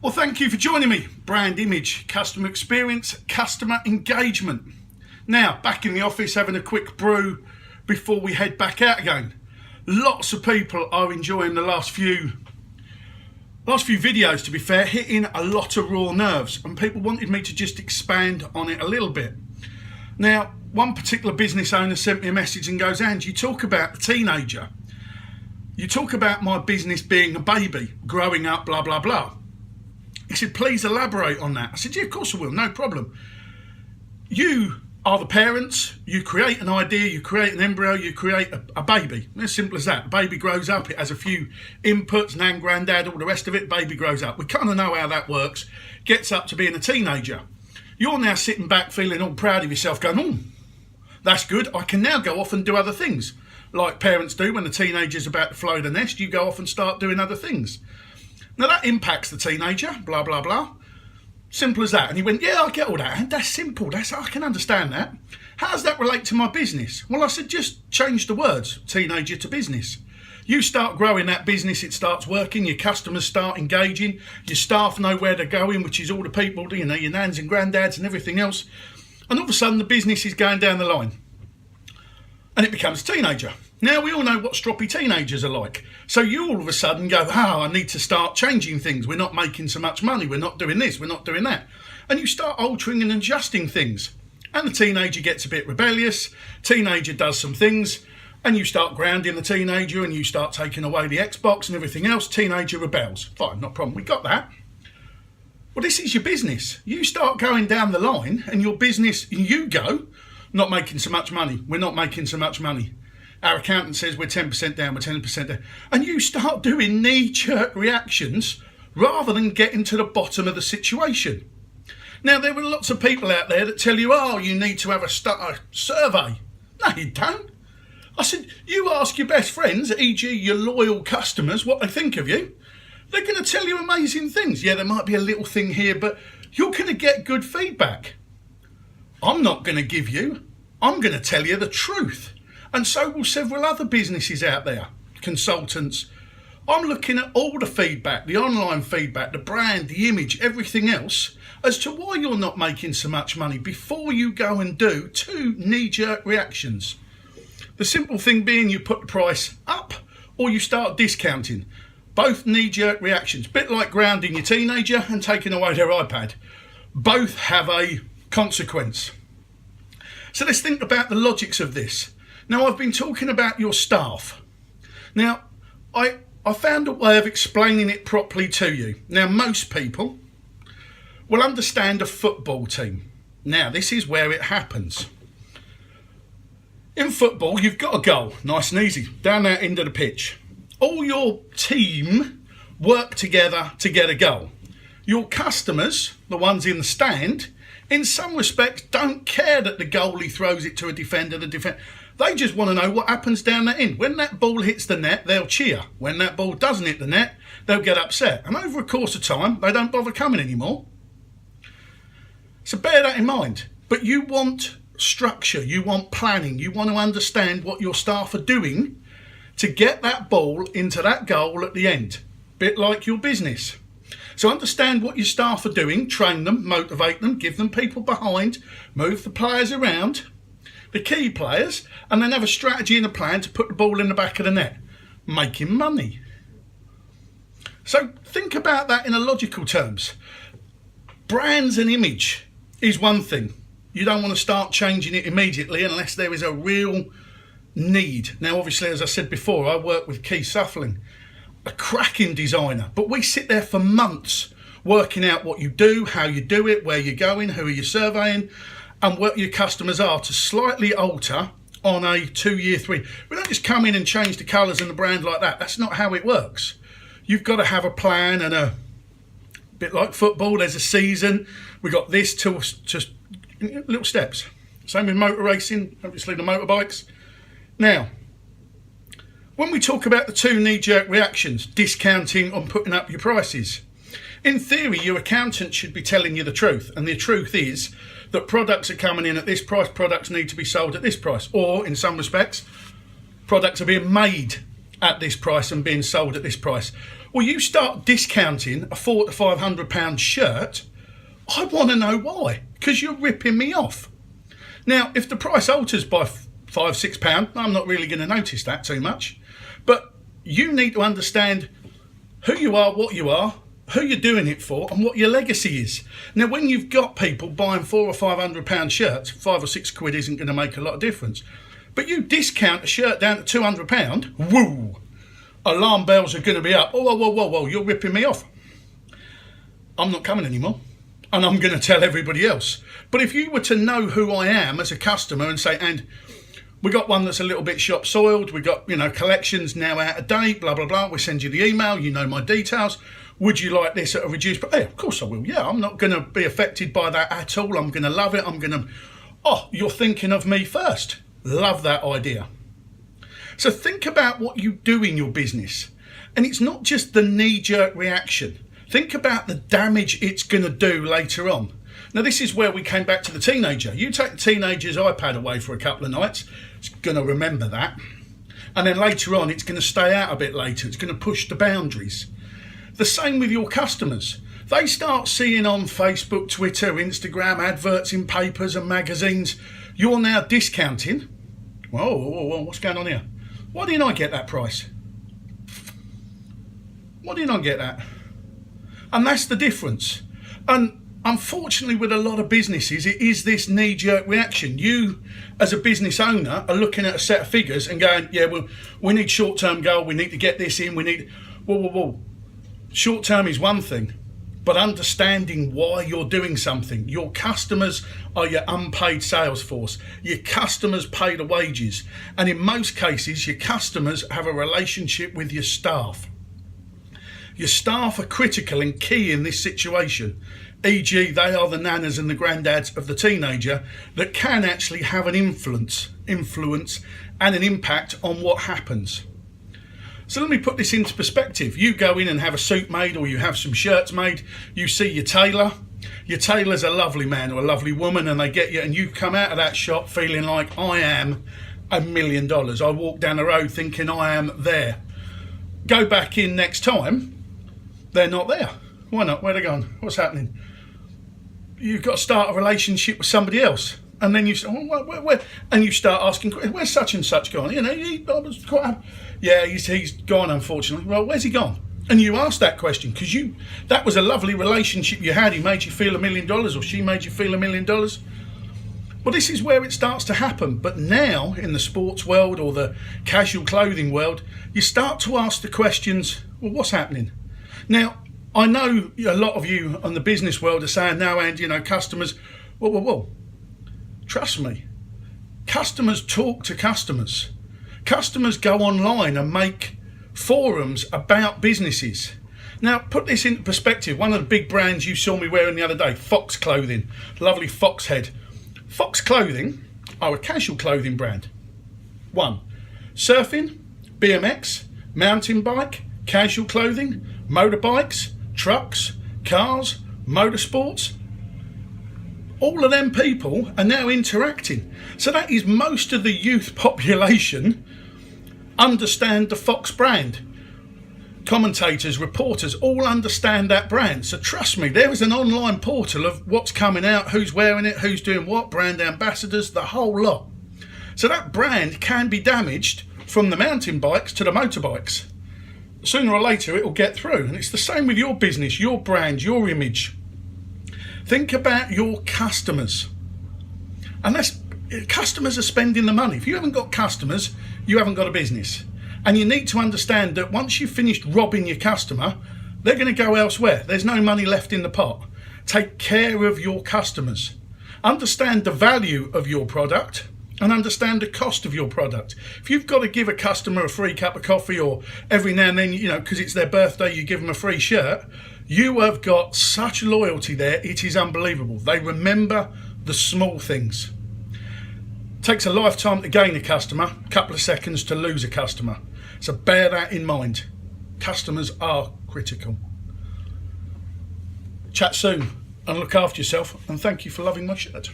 Well, thank you for joining me. Brand image, customer experience, customer engagement. Now, back in the office having a quick brew before we head back out again. Lots of people are enjoying the last few videos, to be fair, hitting a lot of raw nerves, and people wanted me to just expand on it a little bit. Now, one particular business owner sent me a message and goes, "Ange, you talk about the teenager. You talk about my business being a baby, growing up, blah, blah, blah." He said, "Please elaborate on that." I said, "Yeah, of course I will, no problem. You are the parents, you create an idea, you create an embryo, you create a baby. As simple as that. The baby grows up, it has a few inputs, nan, granddad, all the rest of it, baby grows up. We kind of know how that works, gets up to being a teenager. You're now sitting back feeling all proud of yourself, going, oh, that's good, I can now go off and do other things. Like parents do when the teenager's about to fly the nest, you go off and start doing other things. Now that impacts the teenager, blah, blah, blah. Simple as that." And he went, "Yeah, I get all that. And that's simple. I can understand that. How does that relate to my business?" Well, I said, just change the words, teenager to business. You start growing that business, it starts working, your customers start engaging, your staff know where they're going, which is all the people, you know, your nans and granddads and everything else. And all of a sudden the business is going down the line. And it becomes a teenager. Now, we all know what stroppy teenagers are like. So you all of a sudden go, I need to start changing things. We're not making so much money. We're not doing this. We're not doing that. And you start altering and adjusting things. And the teenager gets a bit rebellious. Teenager does some things. And you start grounding the teenager and you start taking away the Xbox and everything else. Teenager rebels. Fine, not a problem. We got that. Well, this is your business. You start going down the line and your business, you go, not making so much money. We're not making so much money. Our accountant says we're 10% down, we're 10% down. And you start doing knee-jerk reactions rather than getting to the bottom of the situation. Now, there are lots of people out there that tell you, you need to have a survey. No, you don't. I said, you ask your best friends, e.g. your loyal customers, what they think of you. They're going to tell you amazing things. Yeah, there might be a little thing here, but you're going to get good feedback. I'm not going to give you. I'm going to tell you the truth. And so will several other businesses out there, consultants. I'm looking at all the feedback, the online feedback, the brand, the image, everything else, as to why you're not making so much money before you go and do two knee-jerk reactions. The simple thing being you put the price up or you start discounting. Both knee-jerk reactions, bit like grounding your teenager and taking away their iPad. Both have a consequence. So let's think about the logics of this. Now, I've been talking about your staff. Now, I found a way of explaining it properly to you. Now, most people will understand a football team. Now, this is where it happens. In football, you've got a goal, nice and easy, down that end of the pitch. All your team work together to get a goal. Your customers, the ones in the stand, in some respects don't care that the goalie throws it to a defender, They just want to know what happens down the end. When that ball hits the net, they'll cheer. When that ball doesn't hit the net, they'll get upset. And over a course of time, they don't bother coming anymore. So bear that in mind. But you want structure, you want planning, you want to understand what your staff are doing to get that ball into that goal at the end. Bit like your business. So understand what your staff are doing, train them, motivate them, give them people behind, move the players around, the key players, and then have a strategy and a plan to put the ball in the back of the net, making money. So think about that in a logical terms. Brands and image is one thing. You don't want to start changing it immediately unless there is a real need. Now, obviously, as I said before, I work with Keith Suffling, a cracking designer, but we sit there for months working out what you do, how you do it, where you're going, who are you surveying, and what your customers are to slightly alter on a 2-year, 3. We don't just come in and change the colours and the brand like that. That's not how it works. You've got to have a plan, and a bit like football, there's a season. We got this to just little steps. Same with motor racing, obviously the motorbikes. Now, when we talk about the two knee-jerk reactions, discounting and putting up your prices, in theory, your accountant should be telling you the truth. And the truth is that products are coming in at this price, products need to be sold at this price. Or, in some respects, products are being made at this price and being sold at this price. Well, you start discounting a £400 to £500 shirt, I want to know why, because you're ripping me off. Now, if the price alters by £5-6, I'm not really going to notice that too much. But you need to understand who you are, what you are, who you're doing it for, and what your legacy is. Now, when you've got people buying £400 or £500 shirts, £5 or £6 isn't going to make a lot of difference. But you discount a shirt down to £200, woo! Alarm bells are going to be up. Oh, whoa, you're ripping me off. I'm not coming anymore. And I'm going to tell everybody else. But if you were to know who I am as a customer and say, and we got one that's a little bit shop soiled, we got, collections now out of date, blah, blah, blah. We send you the email, you know my details. Would you like this at a reduced price? Hey, of course I will. Yeah, I'm not going to be affected by that at all. I'm going to love it. You're thinking of me first. Love that idea. So think about what you do in your business. And it's not just the knee-jerk reaction. Think about the damage it's going to do later on. Now, this is where we came back to the teenager. You take the teenager's iPad away for a couple of nights, it's going to remember that. And then later on, it's going to stay out a bit later. It's going to push the boundaries. The same with your customers. They start seeing on Facebook, Twitter, Instagram, adverts in papers and magazines. You're now discounting. Whoa, what's going on here? Why didn't I get that price? Why didn't I get that? And that's the difference. And unfortunately, with a lot of businesses, it is this knee-jerk reaction. You, as a business owner, are looking at a set of figures and going, yeah, well, we need short-term goal. We need to get this in. We need... Whoa. Short-term is one thing, but understanding why you're doing something. Your customers are your unpaid sales force. Your customers pay the wages. And in most cases, your customers have a relationship with your staff. Your staff are critical and key in this situation. E.g., they are the nanas and the granddads of the teenager that can actually have an influence and an impact on what happens. So let me put this into perspective. You go in and have a suit made, or you have some shirts made. You see your tailor. Your tailor's a lovely man or a lovely woman, and they get you, and you come out of that shop feeling like, I am $1 million. I walk down the road thinking I am there. Go back in next time, they're not there. Why not? Where are they gone? What's happening? You've got to start a relationship with somebody else. And then you say, where? And you start asking, where's such and such gone? I was quite happy. Yeah, he's gone, unfortunately. Well, where's he gone? And you ask that question because that was a lovely relationship you had. He made you feel $1 million, or she made you feel $1 million. Well, this is where it starts to happen. But now, in the sports world or the casual clothing world, you start to ask the questions, well, what's happening? Now, I know a lot of you on the business world are saying now, and, customers, whoa. Trust me, customers talk to customers. Customers go online and make forums about businesses. Now, put this into perspective. One of the big brands you saw me wearing the other day, Fox Clothing, lovely fox head. Fox Clothing are a casual clothing brand. One, surfing, BMX, mountain bike, casual clothing, motorbikes, trucks, cars, motorsports. All of them people are now interacting. So that is most of the youth population understand the Fox brand. Commentators, reporters, all understand that brand. So trust me, there is an online portal of what's coming out, who's wearing it, who's doing what, brand ambassadors, the whole lot. So that brand can be damaged from the mountain bikes to the motorbikes. Sooner or later it will get through. And it's the same with your business, your brand, your image. Think about your customers. Unless customers are spending the money. If you haven't got customers, you haven't got a business. And you need to understand that once you've finished robbing your customer, they're going to go elsewhere. There's no money left in the pot. Take care of your customers. Understand the value of your product and understand the cost of your product. If you've got to give a customer a free cup of coffee, or every now and then, because it's their birthday, you give them a free shirt, you have got such loyalty there, it is unbelievable. They remember the small things. Takes a lifetime to gain a customer, a couple of seconds to lose a customer. So bear that in mind. Customers are critical. Chat soon and look after yourself, and thank you for loving my shirt.